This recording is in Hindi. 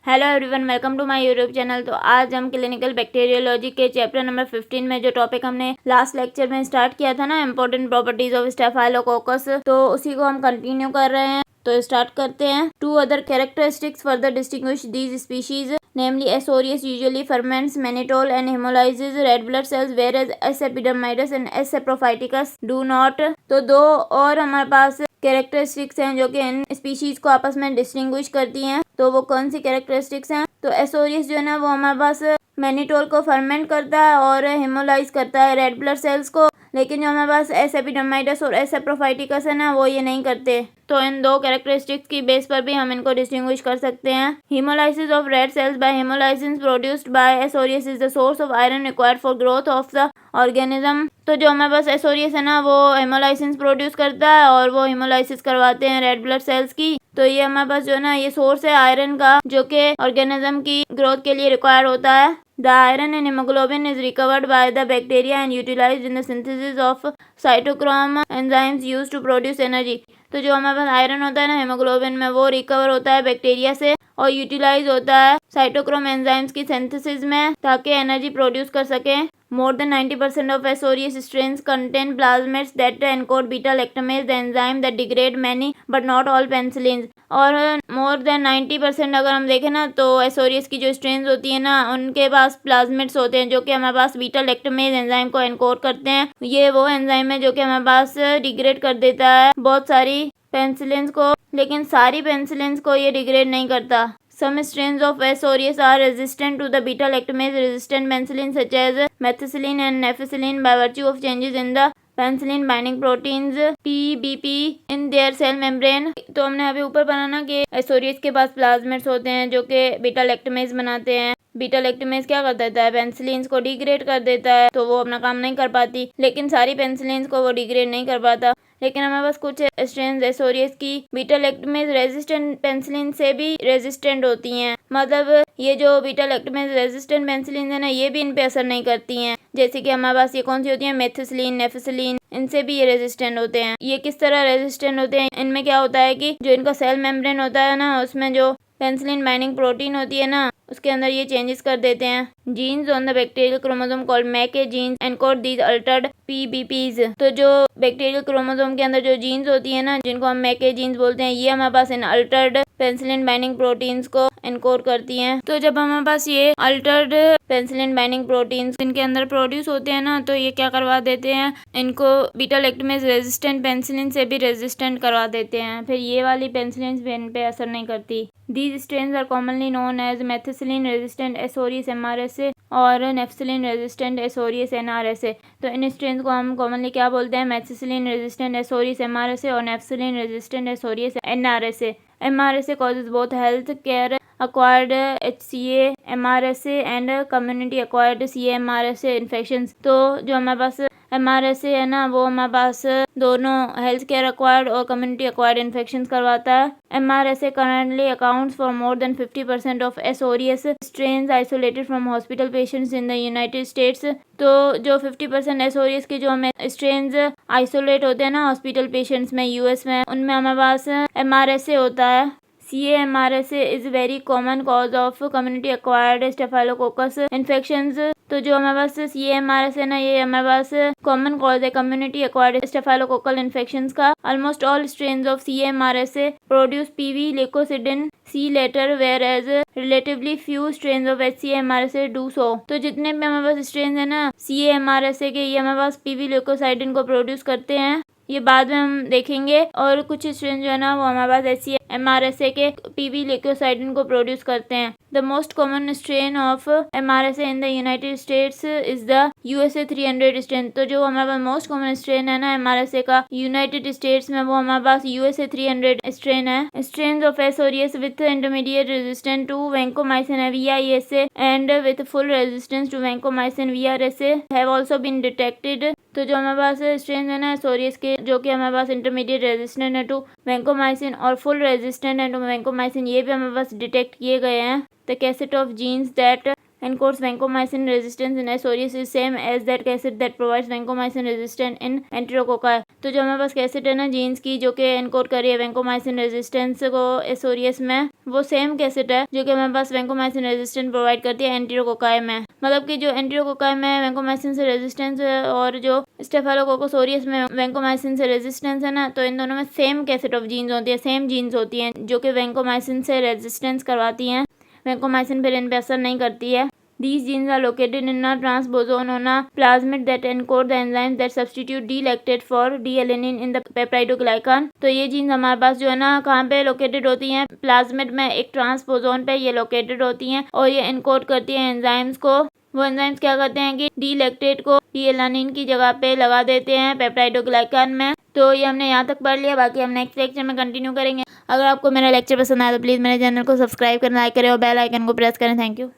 Hello everyone, welcome to my YouTube channel. तो आज हम क्लिनिकल बैक्टीरियोलॉजी के चैप्टर नंबर 15 में जो टॉपिक हमने लास्ट लेक्चर में स्टार्ट किया था ना, इम्पोर्टेंट प्रॉपर्टीज ऑफ स्टेफाइलोकोकस, तो उसी को हम कंटिन्यू कर रहे हैं। तो स्टार्ट करते हैं। 2 other characteristics further distinguish these species, namely S. aureus usually ferments mannitol and hemolyzes red blood cells, whereas S. epidermidis and S. saprophyticus do not। तो 2 और हमारे पास कैरेक्टरिस्टिक्स हैं जो कि इन स्पीशीज को आपस में डिस्टिंग्विश करती हैं। तो वो कौन सी कैरेक्टरिस्टिक्स हैं? तो एस ओरियस जो है ना, वो हमारे पास मैनिटोल को फर्मेंट करता है और हेमोलाइज करता है रेड ब्लड सेल्स को, लेकिन जो हमारे पास एस एपिडर्माइडस और एस एप्रोफाइटिकस है ना, वो ये नहीं करते। तो इन 2 कैरेक्टरिस्टिक्स की बेस पर भी हम इनको डिस्टिंग्विश कर सकते हैं। Hemolysis of red cells by hemolysis produced by S aureus is the source of iron required for growth of the organism. तो जो हमारे पास एस ओरियस है ना, वो हेमोलाइसिस प्रोड्यूस करता है और वो हेमोलाइसिस करवाते हैं रेड ब्लड सेल्स की। तो ये हमारे पास जो है ना, ये सोर्स है आयरन का, जो कि ऑर्गेनिज्म की ग्रोथ के लिए रिक्वायर्ड होता है। The iron in hemoglobin is recovered by the bacteria and utilized in the synthesis of cytochrome enzymes used to produce energy। तो जो हमारे पास आयरन होता है ना हेमोग्लोबिन में, वो रिकवर होता है बैक्टीरिया से और यूटिलाइज होता है साइटोक्रोम एंजाइम्स की सिंथेसिस में, ताकि एनर्जी प्रोड्यूस कर सके। More than 90% of S. aureus strains contain plasmids that encode beta-lactamase, the enzyme that degrade many but not all penicillins। और मोर देन 90% अगर हम देखें ना, तो एस ओरियस की जो स्ट्रेन्स होती है ना, उनके पास प्लाज्मिड्स होते हैं जो कि हमारे पास बीटा लैक्टमेज एंजाइम को एनकोड करते हैं। ये वो एंजाइम है जो कि हमारे पास डिग्रेड कर देता है बहुत सारी पेनिसिलिन्स को, लेकिन सारी पेनिसिलिन्स को ये डिग्रेड नहीं करता। Some strains of S. aureus are resistant to the beta-lactamase resistant penicillin such as methicillin and neficillin by virtue of changes in the penicillin binding proteins PBP in their cell membrane। तो हमने अभी ऊपर पढ़ा ना कि S. aureus के पास प्लाज्मिड्स होते हैं जो कि बीटा-लैक्टमेज बनाते हैं। बीटा लैक्टमेज क्या कर देता है? पेनिसिलिन्स को डिग्रेड कर देता है, तो वो अपना काम नहीं कर पाती, लेकिन सारी पेनिसिलिन्स को वो डिग्रेड नहीं कर पाता। लेकिन हमारे पास कुछ स्ट्रेन्स एस ओरियस की बीटा लैक्टमेज रेजिस्टेंट पेनिसिलिन से भी रेजिस्टेंट होती हैं। मतलब ये जो बीटा लैक्टमेज रेजिस्टेंट पेनिसिलिन है ना, ये भी इन पे असर नहीं करती हैं। जैसे कि हमारे पास ये कौन सी होती है? मेथिसिलिन, नेफिसिलिन, इनसे भी ये रेजिस्टेंट होते हैं। ये किस तरह रेजिस्टेंट होते हैं? इनमें क्या होता है कि जो इनका सेल मेम्ब्रेन होता है ना, उसमें जो पेनिसिलिन बाइंडिंग प्रोटीन होती है ना, उसके अंदर ये चेंजेस कर देते हैं। Genes on the bacterial chromosome called mecA genes encode these altered PBPs. तो जो बैक्टीरियल क्रोमोसोम के अंदर जो जीन्स होती है ना, जिनको हम मैके जीन्स बोलते हैं, ये हमारे पास इन अल्टर्ड पेनिसिलिन बाइंडिंग प्रोटीन्स को एनकोड करती हैं। तो जब हमारे पास ये अल्टर्ड पेनिसिलिन बाइंडिंग प्रोटीन्स इनके अंदर प्रोड्यूस होते हैं ना, तो ये क्या करवा देते हैं? इनको बीटा लैक्टमेज रेजिस्टेंट पेनिसिलिन से भी रेजिस्टेंट करवा देते हैं। फिर ये वाली पेनिसिलिन भी इन पे असर नहीं करती। These strains are commonly known as methicillin resistant S. aureus MRSA और नेफिसिलिन रेजिस्टेंट S. aureus NRSA। तो इन स्ट्रेन्स को हम कॉमनली क्या बोलते हैं? Methicillin resistant S. aureus MRSA और नेफिसिलिन resistant S. aureus NRSA। MRSA causes both health care acquired HCA MRSA and community acquired CA-MRSA infections। तो जो हमारे पास MRSA है ना, वो हमारे पास दोनों हेल्थ केयर अक्वायर्ड और कम्युनिटी अक्वायर्ड इन्फेक्शंस करवाता है। MRSA currently accounts for more than 50% of S. aureus strains isolated from hospital patients in the United States। तो जो 50% S. aureus के जो हमें स्ट्रेन्स आइसोलेट होते हैं ना हॉस्पिटल पेशेंट्स में यूएस में, उनमें हमारे पास MRSA होता है। CA-MRSA is very common cause of community acquired staphylococcus infections। तो जो हमारे पास CA-MRSA ना, ये हमारे पास कॉमन कॉज है कम्युनिटी एक्वायर्ड स्टेफाइलोकोकल इन्फेक्शंस का। Almost all strains of CA-MRSA produce PV leukocidin C later, whereas relatively few strains of HCA-MRSA do so। तो जितने भी हमारे पास स्ट्रेन्स है ना CA-MRSA के, ये हमारे पास PV leukocidin को प्रोड्यूस करते हैं। ये बाद में हम देखेंगे। और कुछ स्ट्रेन जो है ना, वो हमारे पास HCA-MRSA के PV leukocidin को प्रोड्यूस करते हैं। The most common strain of MRSA in the United States is the USA 300 strain। तो जो हमारे पास मोस्ट कॉमन स्ट्रेन है ना MRSA का यूनाइटेड स्टेट्स में, वो हमारे पास USA 300 स्ट्रेन है। Strain of S. aureus with intermediate resistance to vancomycin VISA and with full resistance to vancomycin VRSA have also been detected। तो जो हमारे पास स्ट्रेन है ना S. aureus के, जो कि हमारे पास इंटरमीडिएट रेजिस्टेंट है टू वैंकोमाइसिन और फुल रेजिस्टेंट है टू वैंकोमाइसिन, ये भी हमारे पास डिटेक्ट किए गए हैं। The cassette of genes that encodes vancomycin resistance in Asorius is same as that cassette that provides vancomycin resistance in Enterococci। तो जो हमारे पास कैसेट है ना जीन्स की जो कि एनकोड कर रही है वैंकोमाइसिन रेजिस्टेंस को एसोरियस में, वो सेम कैसेट है जो कि हमारे पास वैंकोमाइसिन रेजिस्टेंस प्रोवाइड करती है एंटेरोकोकाई में। मतलब कि जो एंटेरोकोकाई में वैंकोमाइसिन से रेजिस्टेंस है और जो स्टेफाइलोकोकस ऑरियस में वैंकोमाइसिन से रेजिस्टेंस है ना, तो इन दोनों में सेम कैसेट ऑफ जीन्स होती है, सेम जीन्स होती हैं जो कि वैंकोमाइसिन से रेजिस्टेंस करवाती हैं। वैंकोमाइसिन फिर इन पे असर नहीं करती है। These genes are located in a transposon on a plasmid that encode the enzymes that substitute D-lactate for D-alanine in the peptidoglycan। तो ये जीन्स हमारे पास जो है ना कहाँ पे लोकेटेड होती हैं, प्लाज्मिड में एक ट्रांसपोजोन पे ये लोकेटेड होती हैं और ये एनकोड करती हैं एंजाइम्स को। वो एंजाइम्स क्या करते हैं कि डी-लैक्टेट को डी-एलानिन की जगह पे लगा देते हैं पेप्टाइडोग्लाइकान में। तो ये हमने यहाँ तक पढ़ लिया, बाकी हम नेक्स्ट लेक्चर में कंटिन्यू करेंगे। अगर आपको मेरा लेक्चर पसंद आया तो प्लीज़ मेरे चैनल को सब्सक्राइब करें, लाइक करें और बेल आइकन को प्रेस करें। Thank you.